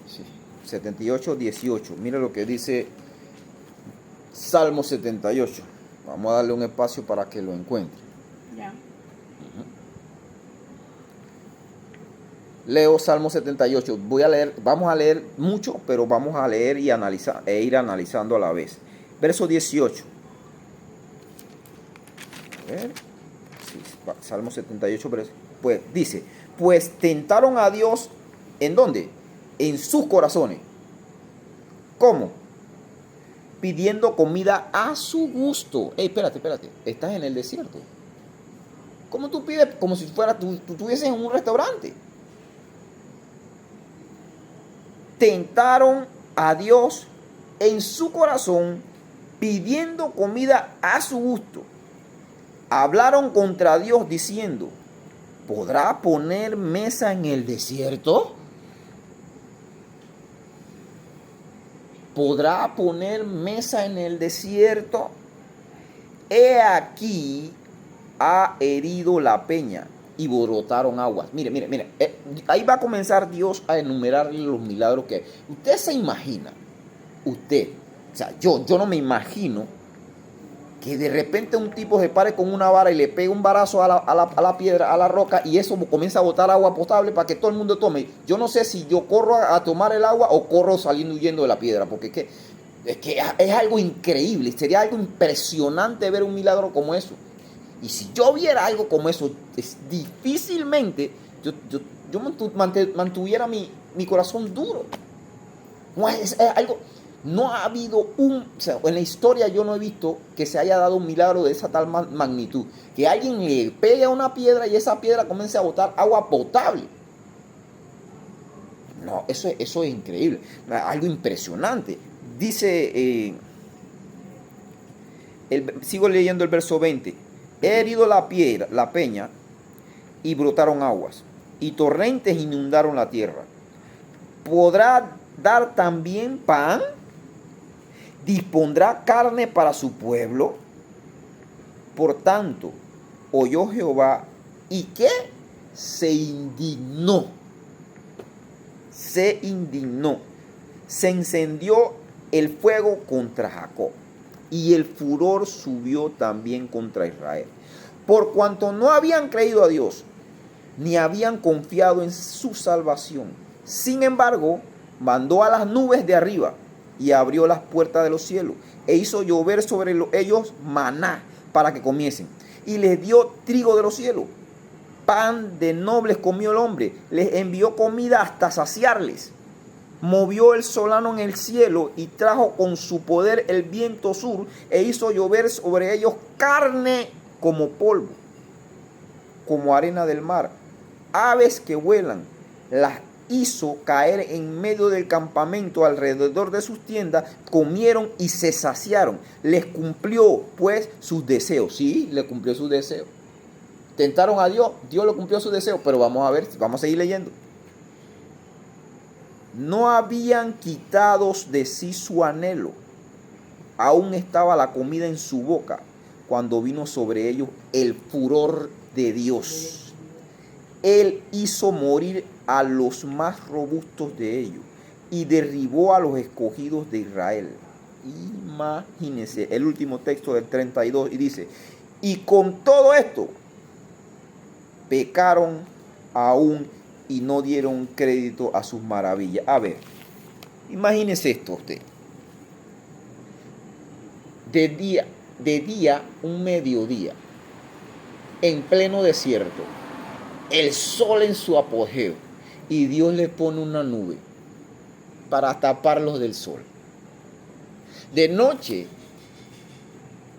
Sí, 78, 18. Mira lo que dice Salmo 78. Vamos a darle un espacio para que lo encuentre. Ya. Leo Salmo 78. Vamos a leer mucho, pero vamos a leer y analizar e ir analizando a la vez. Verso 18. A ver. Sí, Salmo 78, pues dice, pues tentaron a Dios ¿En dónde? En sus corazones. ¿Cómo? Pidiendo comida a su gusto. Ey, espérate. Estás en el desierto. ¿Cómo tú pides? Como si fuera tú estuvieses en un restaurante. Tentaron a Dios en su corazón, pidiendo comida a su gusto. Hablaron contra Dios diciendo: ¿podrá poner mesa en el desierto? ¿Podrá poner mesa en el desierto? He aquí ha herido la peña y brotaron aguas. Mire. Ahí va a comenzar Dios a enumerar los milagros que hay. Usted se imagina, yo no me imagino que de repente un tipo se pare con una vara y le pegue un varazo a la piedra, a la roca, y eso comienza a botar agua potable para que todo el mundo tome. Yo no sé si yo corro a tomar el agua o corro saliendo huyendo de la piedra, porque es que es algo increíble, sería algo impresionante ver un milagro como eso. Y si yo viera algo como eso, difícilmente yo mantuviera mi corazón duro. No es algo. No ha habido en la historia yo no he visto que se haya dado un milagro de esa tal magnitud. Que alguien le pegue a una piedra y esa piedra comience a botar agua potable. No, eso es increíble. Algo impresionante. Dice, sigo leyendo el verso 20. He herido la peña y brotaron aguas, y torrentes inundaron la tierra. ¿Podrá dar también pan? ¿Dispondrá carne para su pueblo? Por tanto, oyó Jehová, ¿y qué? Se indignó. Se encendió el fuego contra Jacob, y el furor subió también contra Israel. Por cuanto no habían creído a Dios, ni habían confiado en su salvación. Sin embargo, mandó a las nubes de arriba y abrió las puertas de los cielos e hizo llover sobre ellos maná para que comiesen. Y les dio trigo de los cielos. Pan de nobles comió el hombre. Les envió comida hasta saciarles. Movió el solano en el cielo y trajo con su poder el viento sur e hizo llover sobre ellos carne como polvo, como arena del mar. Aves que vuelan, las hizo caer en medio del campamento alrededor de sus tiendas, comieron y se saciaron. Les cumplió pues sus deseos. Sí, le cumplió sus deseos. Tentaron a Dios, Dios le cumplió sus deseos, pero vamos a seguir leyendo. No habían quitado de sí su anhelo, aún estaba la comida en su boca, cuando vino sobre ellos el furor de Dios. Él hizo morir a los más robustos de ellos y derribó a los escogidos de Israel. Imagínense el último texto del 32 y dice: y con todo esto pecaron aún y no dieron crédito a sus maravillas. A ver, imagínense esto usted. De día, un mediodía, en pleno desierto, el sol en su apogeo, y Dios le pone una nube para taparlos del sol. De noche,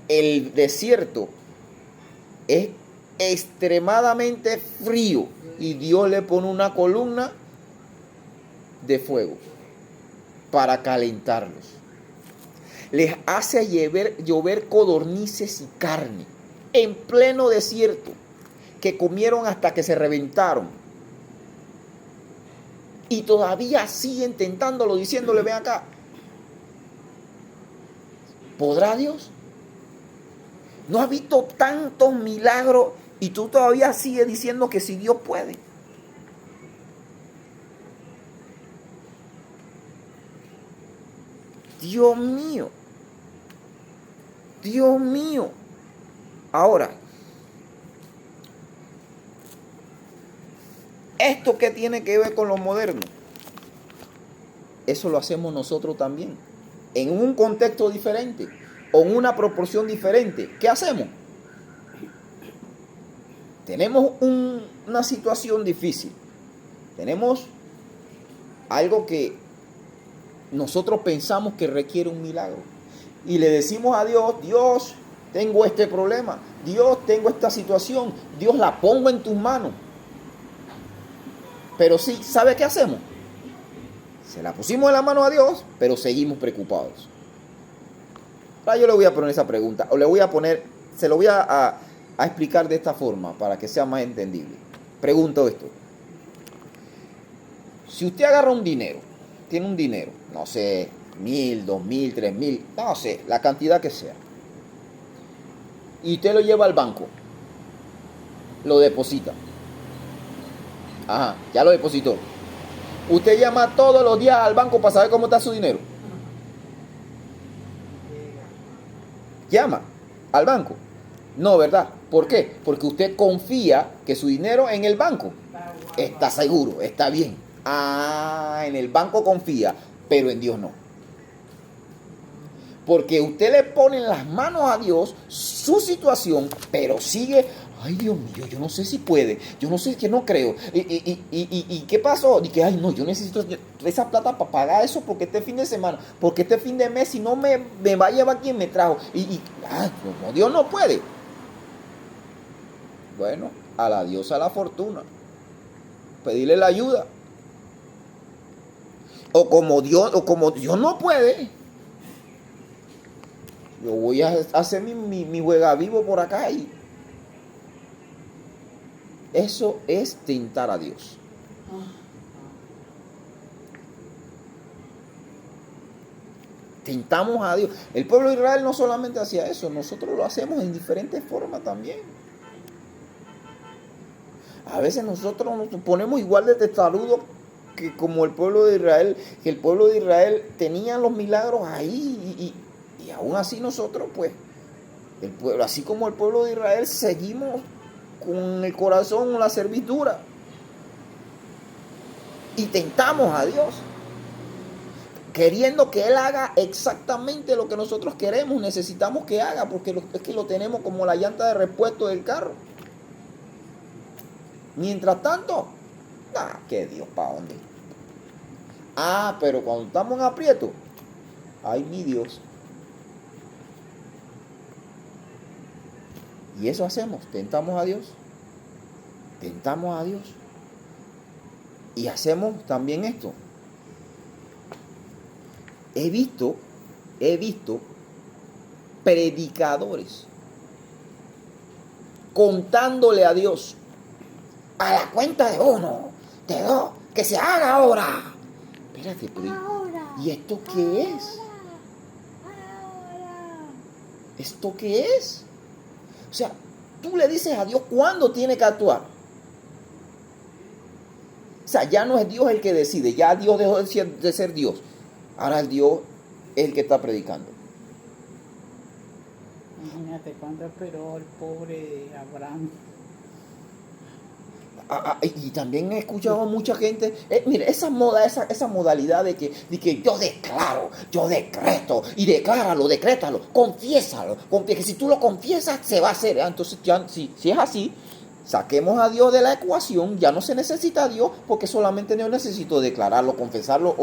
el desierto es extremadamente frío y Dios le pone una columna de fuego para calentarlos. Les hace llover codornices y carne en pleno desierto, que comieron hasta que se reventaron. Y todavía siguen tentándolo, diciéndole: ven acá. ¿Podrá Dios? ¿No has visto tantos milagros y tú todavía sigues diciendo que si Dios puede? Dios mío. Dios mío. Ahora, ¿esto qué tiene que ver con lo moderno? Eso lo hacemos nosotros también, en un contexto diferente, o en una proporción diferente. ¿Qué hacemos? Tenemos una situación difícil. Tenemos algo que nosotros pensamos que requiere un milagro. Y le decimos a Dios, Dios, tengo este problema, Dios, tengo esta situación, Dios, la pongo en tus manos. Pero sí, ¿sabe qué hacemos? Se la pusimos en la mano a Dios, pero seguimos preocupados. Ahora yo le voy a poner esa pregunta, o le voy a poner, se lo voy a explicar de esta forma, para que sea más entendible. Pregunto esto. Si usted agarra un dinero, tiene un dinero, no sé, 1,000, 2,000, 3,000, no sé, la cantidad que sea, y usted lo lleva al banco, lo deposita. Ajá, ya lo depositó. Usted llama todos los días al banco para saber cómo está su dinero. Llama al banco. No, ¿verdad? ¿Por qué? Porque usted confía que su dinero en el banco está seguro, está bien. Ah, en el banco confía, pero en Dios no. Porque usted le pone en las manos a Dios su situación, pero sigue, ay Dios mío, yo no sé si puede, yo no sé, que no creo. ¿Y qué pasó? Y que, ay no, yo necesito esa plata para pagar eso porque este fin de semana, porque este fin de mes, si no me va a llevar quien me trajo. Ay, no, Dios no puede. Bueno, a la diosa la fortuna, pedirle la ayuda. O como Dios no puede, yo voy a hacer mi juega vivo por acá, y eso es tentar a Dios. Tentamos a Dios. El pueblo de Israel no solamente hacía eso, nosotros lo hacemos en diferentes formas también. A veces nosotros nos ponemos igual de testarudos que como el pueblo de Israel, que el pueblo de Israel tenía los milagros ahí, y aún así nosotros, pues, el pueblo, así como el pueblo de Israel, seguimos con el corazón en la servidura y tentamos a Dios, queriendo que Él haga exactamente lo que nosotros queremos, necesitamos que haga, porque es que lo tenemos como la llanta de repuesto del carro. Mientras tanto, que Dios, ¿para dónde? Pero cuando estamos en aprieto, ay mi Dios. Y eso hacemos, tentamos a Dios. Tentamos a Dios. Y hacemos también esto. He visto predicadores contándole a Dios, a la cuenta de 1, de 2, que se haga ahora. Espérate, ¿y esto qué es? ¿Esto qué es? O sea, tú le dices a Dios cuándo tiene que actuar. O sea, ya no es Dios el que decide, ya Dios dejó de ser Dios. Ahora el Dios es el que está predicando. Imagínate cuando esperó el pobre Abraham. Y también he escuchado a mucha gente, mire, esa modalidad de que yo declaro, yo decreto, y decrétalo, confiésalo, que si tú lo confiesas se va a hacer. Entonces ya, si es así, saquemos a Dios de la ecuación, ya no se necesita a Dios, porque solamente yo necesito declararlo, confesarlo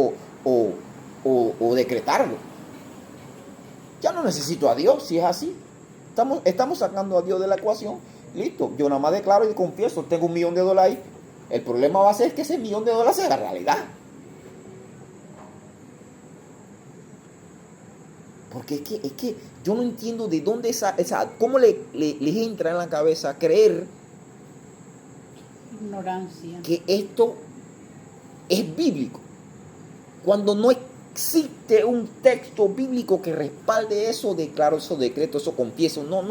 o decretarlo. Ya no necesito a Dios, si es así. Estamos sacando a Dios de la ecuación. Listo, yo nada más declaro y confieso, tengo $1,000,000 ahí. El problema va a ser que ese $1,000,000 sea la realidad. Porque es que yo no entiendo de dónde cómo les entra en la cabeza creer Ignorancia. que esto es bíblico, cuando no existe un texto bíblico que respalde eso, declaro, eso decreto, eso confieso. No.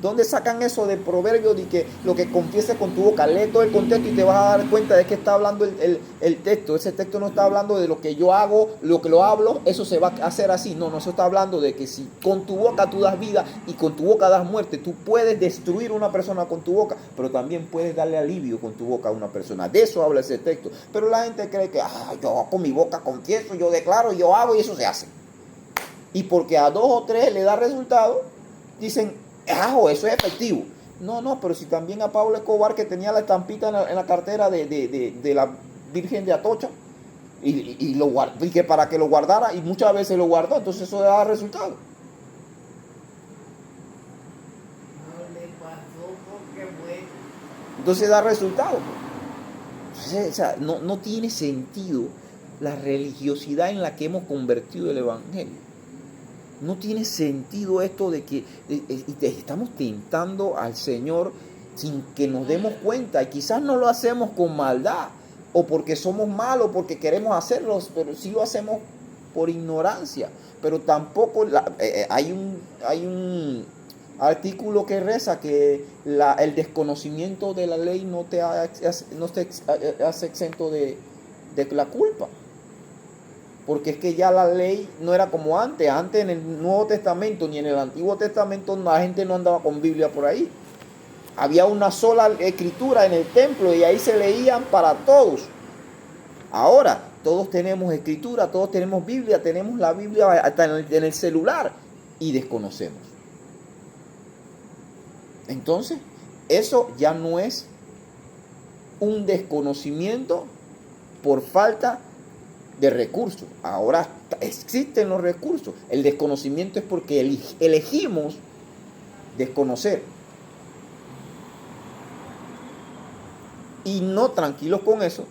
¿Dónde sacan eso de proverbios de que lo que confieses con tu boca? Lee todo el contexto y te vas a dar cuenta de que está hablando el texto. Ese texto no está hablando de lo que yo hago, lo que lo hablo, eso se va a hacer así. No, eso está hablando de que si con tu boca tú das vida y con tu boca das muerte, tú puedes destruir a una persona con tu boca, pero también puedes darle alivio con tu boca a una persona. De eso habla ese texto. Pero la gente cree que yo con mi boca confieso, yo declaro, yo hago y eso se hace. Y porque a 2 o 3 le da resultado, dicen, eso es efectivo. No, pero si también a Pablo Escobar, que tenía la estampita en la cartera de la Virgen de Atocha, y que para que lo guardara, y muchas veces lo guardó, entonces eso da resultado. No le pasó porque fue. Entonces da resultado. Entonces, o sea, no tiene sentido la religiosidad en la que hemos convertido el evangelio. No tiene sentido esto de que estamos tentando al Señor sin que nos demos cuenta. Y quizás no lo hacemos con maldad, o porque somos malos, porque queremos hacerlo, pero sí lo hacemos por ignorancia. Pero tampoco hay un artículo que reza que el desconocimiento de la ley no te hace exento de la culpa. Porque es que ya la ley no era como antes. Antes en el Nuevo Testamento ni en el Antiguo Testamento la gente no andaba con Biblia por ahí. Había una sola escritura en el templo y ahí se leían para todos. Ahora todos tenemos escritura, todos tenemos Biblia, tenemos la Biblia hasta en el celular y desconocemos. Entonces, eso ya no es un desconocimiento por falta de recursos. Ahora existen los recursos. El desconocimiento es porque elegimos desconocer. Y no tranquilos con eso,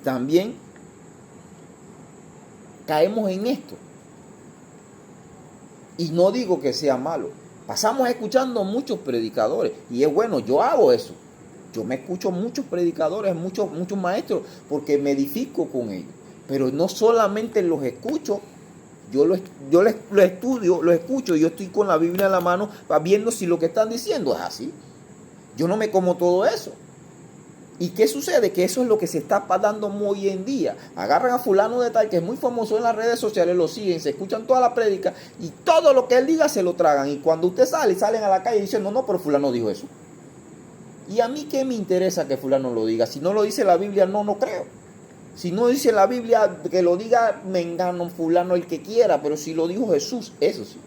también caemos en esto. Y no digo que sea malo. Pasamos escuchando muchos predicadores. Y es bueno, yo hago eso. Yo me escucho muchos predicadores, muchos maestros, porque me edifico con ellos. Pero no solamente los escucho, yo lo estudio, lo escucho, yo estoy con la Biblia en la mano viendo si lo que están diciendo es así. Yo no me como todo eso. ¿Y qué sucede? Que eso es lo que se está dando hoy en día. Agarran a fulano de tal que es muy famoso en las redes sociales, lo siguen, se escuchan toda la prédica y todo lo que él diga se lo tragan. Y cuando usted salen a la calle y dicen, no, pero fulano dijo eso. ¿Y a mí qué me interesa que fulano lo diga? Si no lo dice la Biblia, no creo. Si no dice la Biblia, que lo diga mengano, fulano, el que quiera, pero si lo dijo Jesús, eso sí.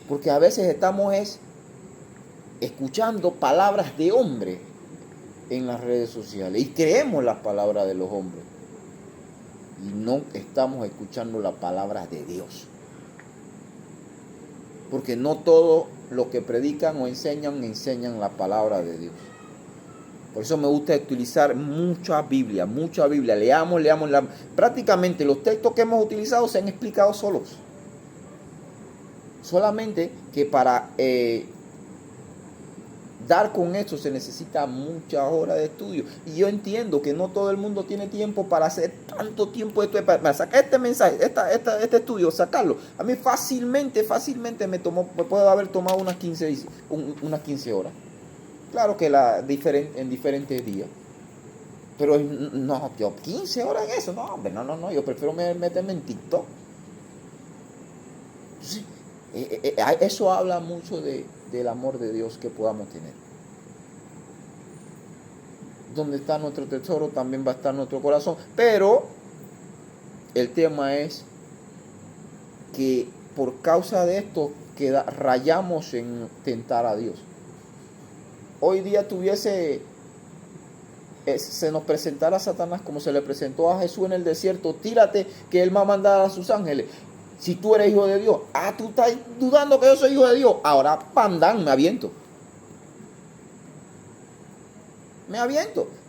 Porque a veces estamos escuchando palabras de hombre en las redes sociales y creemos las palabras de los hombres y no estamos escuchando la palabra de Dios. Porque no todo lo que predican o enseñan la palabra de Dios. Por eso me gusta utilizar mucha Biblia. Leamos. Prácticamente los textos que hemos utilizado se han explicado solos. Solamente que para dar con esto se necesita muchas horas de estudio. Y yo entiendo que no todo el mundo tiene tiempo para hacer tanto tiempo de estudio. Para sacar este mensaje, este estudio, sacarlo. A mí fácilmente me puedo haber tomado unas 15 horas. Claro que en diferentes días. Pero no, yo 15 horas en eso. No, hombre, no. Yo prefiero meterme en TikTok. Entonces, eso habla mucho del amor de Dios que podamos tener. Donde está nuestro tesoro, también va a estar nuestro corazón. Pero el tema es que por causa de esto rayamos en tentar a Dios. Hoy día se nos presentara a Satanás como se le presentó a Jesús en el desierto: tírate que él va a mandar a sus ángeles. Si tú eres hijo de Dios, tú estás dudando que yo soy hijo de Dios, ahora pandán, me aviento.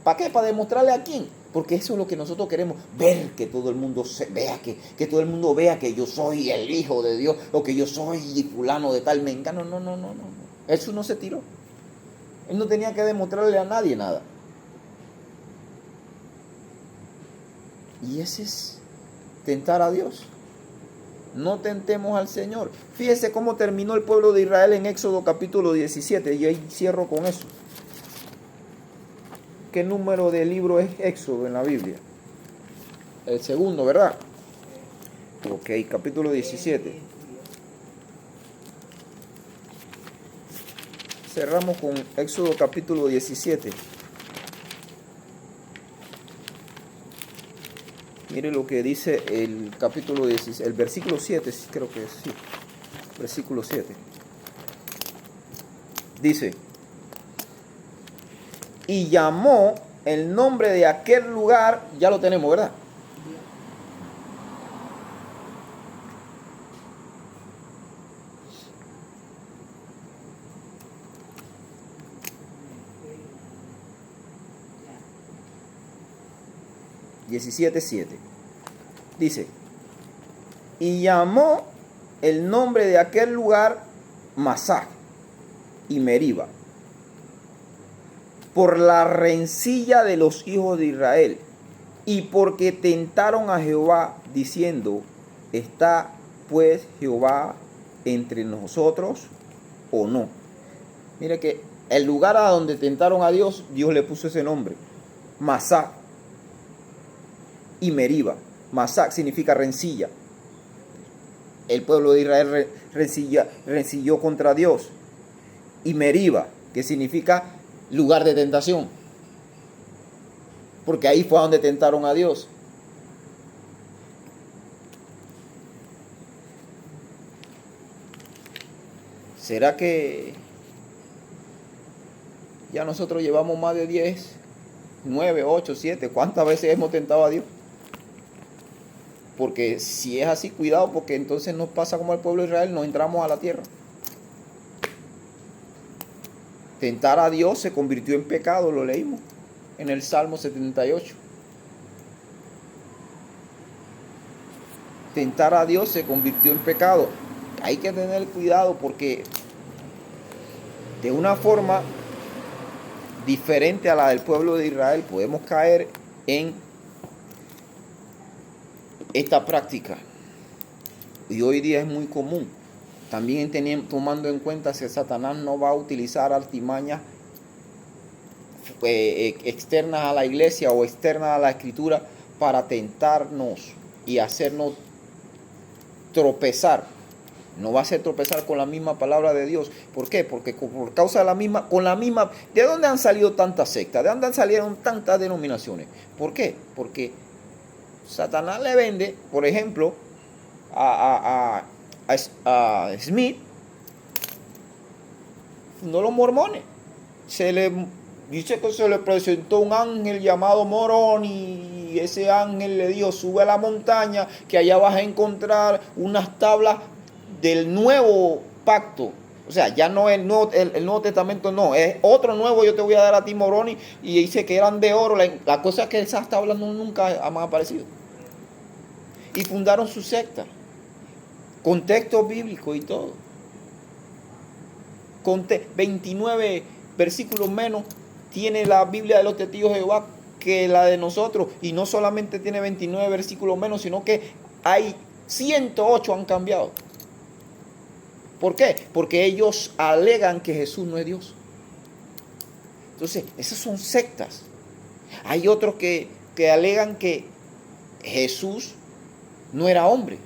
¿Para qué? Para demostrarle a quién. Porque eso es lo que nosotros queremos, ver que todo el mundo vea, que todo el mundo vea que yo soy el hijo de Dios, o que yo soy fulano de tal mengano. No. Jesús no se tiró. Él no tenía que demostrarle a nadie nada. Y ese es tentar a Dios. No tentemos al Señor. Fíjese cómo terminó el pueblo de Israel en Éxodo capítulo 17. Y ahí cierro con eso. ¿Qué número de libro es Éxodo en la Biblia? El segundo, ¿verdad? Ok, capítulo 17. Cerramos con Éxodo capítulo 17. Mire lo que dice el capítulo 16, el versículo 7, creo que es, sí, versículo 7. Dice: y llamó el nombre de aquel lugar, ya lo tenemos, ¿verdad? Ya. 17:7. Dice, y llamó el nombre de aquel lugar Masá y Meriba, por la rencilla de los hijos de Israel, y porque tentaron a Jehová, diciendo, ¿está pues Jehová entre nosotros o no? Mire que el lugar a donde tentaron a Dios, Dios le puso ese nombre, Masá y Meriba. Masá significa rencilla. El pueblo de Israel rencilló contra Dios. Y Meriba, que significa lugar de tentación. Porque ahí fue donde tentaron a Dios. ¿Será que ya nosotros llevamos más de 10, 9, 8, 7? ¿Cuántas veces hemos tentado a Dios? Porque si es así, cuidado, porque entonces nos pasa como al pueblo de Israel, no entramos a la tierra. Tentar a Dios se convirtió en pecado, lo leímos en el Salmo 78. Tentar a Dios se convirtió en pecado. Hay que tener cuidado porque de una forma diferente a la del pueblo de Israel podemos caer en esta práctica. Y hoy día es muy común. También tomando en cuenta que Satanás no va a utilizar artimañas externas a la iglesia o externas a la escritura para tentarnos y hacernos tropezar. No va a hacer tropezar con la misma palabra de Dios. ¿Por qué? Porque por causa de la misma, ¿de dónde han salido tantas sectas? ¿De dónde salieron tantas denominaciones? ¿Por qué? Porque Satanás le vende, por ejemplo, a Smith, fundó los mormones. Se le dice que se le presentó un ángel llamado Moroni, y ese ángel le dijo, sube a la montaña, que allá vas a encontrar unas tablas del nuevo pacto. O sea, ya no es el Nuevo Testamento, no, es otro nuevo, yo te voy a dar a ti, Moroni, y dice que eran de oro. La cosa es que esas tablas nunca han aparecido. Y fundaron su secta. Contexto bíblico y todo. 29 versículos menos tiene la Biblia de los Testigos de Jehová que la de nosotros. Y no solamente tiene 29 versículos menos, sino que hay 108 han cambiado. ¿Por qué? Porque ellos alegan que Jesús no es Dios. Entonces, esas son sectas. Hay otros que alegan que Jesús no era hombre.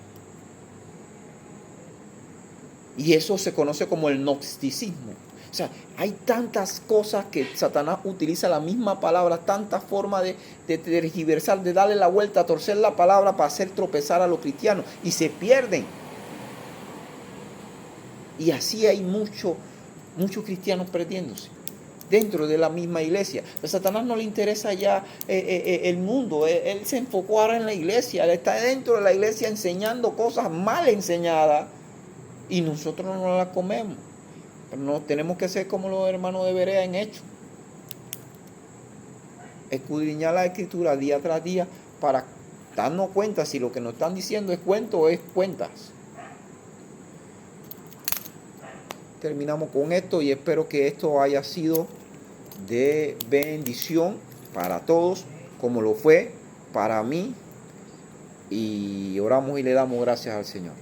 Y eso se conoce como el gnosticismo. O sea, hay tantas cosas que Satanás utiliza la misma palabra, tantas formas de tergiversar, de darle la vuelta, a torcer la palabra para hacer tropezar a los cristianos. Y se pierden. Y así hay muchos cristianos perdiéndose dentro de la misma iglesia. A Satanás no le interesa ya el mundo. Él se enfocó ahora en la iglesia. Él está dentro de la iglesia enseñando cosas mal enseñadas. Y nosotros no las comemos. Pero no tenemos que ser como los hermanos de Berea en Hechos. Escudriñar la escritura día tras día para darnos cuenta si lo que nos están diciendo es cuento o es cuentas. Terminamos con esto y espero que esto haya sido de bendición para todos, como lo fue para mí. Y oramos y le damos gracias al Señor.